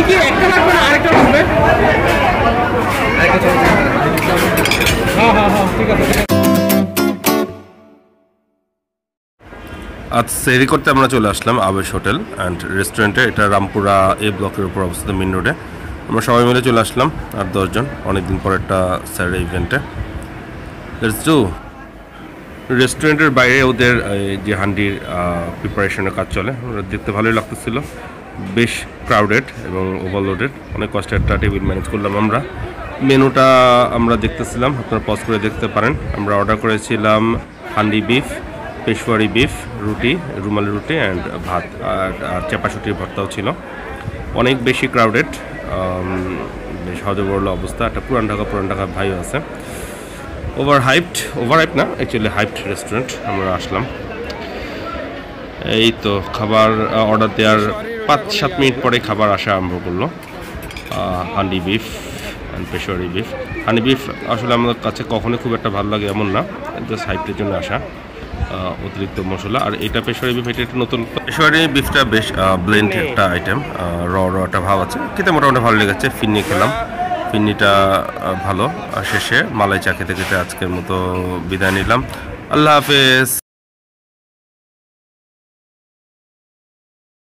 কি একটা লাগবে না আরেকটা লাগবে? হ্যাঁ হ্যাঁ হ্যাঁ ঠিক আছে। আজ সেরি করতে আমরা চলে আসলাম আবেশ হোটেল অ্যান্ড রেস্টুরেন্টে। এটা রামপুরা এ ব্লকের উপর অবস্থিত মেন রোডে। আমরা সবাই মিলে চলে আসলাম 8-10 জন, অনেকদিন পর একটা স্যাটারডে ইভেন্টে। Let's do. রেস্টুরেন্টের বাইরে ওদের যে হান্ডির প্রিপারেশনের কাজ চলে, দেখতে ভালোই লাগতেছিল। বেশ ক্রাউডেড এবং ওভারলোডেড, অনেক কষ্টে একটা টেবিল ম্যানেজ করলাম আমরা। মেনুটা আমরা দেখতেছিলাম, আপনারা পজ করে দেখতে পারেন। আমরা অর্ডার করেছিলাম হান্ডি বিফ, পেশওয়ারি বিফ, রুটি, রুমালি রুটি অ্যান্ড ভাত, আর চাপাশুটির ভর্তাও ছিল। অনেক বেশি ক্রাউডেড, বেশ হজবরল অবস্থা। একটা পুরান ঢাকা ভাইও আছে। ওভার হাইপড না, অ্যাকচুয়ালি হাইপড রেস্টুরেন্ট। আমরা আসলাম, এই তো খাবার অর্ডার দেওয়ার 5-7 মিনিট পরে খাবার আসা আরম্ভ করলো। Handi beef and Peshawari beef. Handi beef আসলে আমাদের কাছে কখনোই খুব একটা ভালো লাগে এমন না, জাস্ট হাইপের জন্য আসা, অতিরিক্ত মশলা। আর এটা পেশোয়ারি বিফ, এটা একটা নতুন। পেশোয়ারি বিফটা বেশ ব্লেন্ড একটা আইটেম, একটা ভাব আছে, খেতে মোটামুটি ভালো লেগেছে। ফিন্নি খেলাম, ফিন্নিটা ভালো। আর শেষে মালাই চা খেতে খেতে আজকের মতো বিদায় নিলাম। আল্লাহ হাফেজ।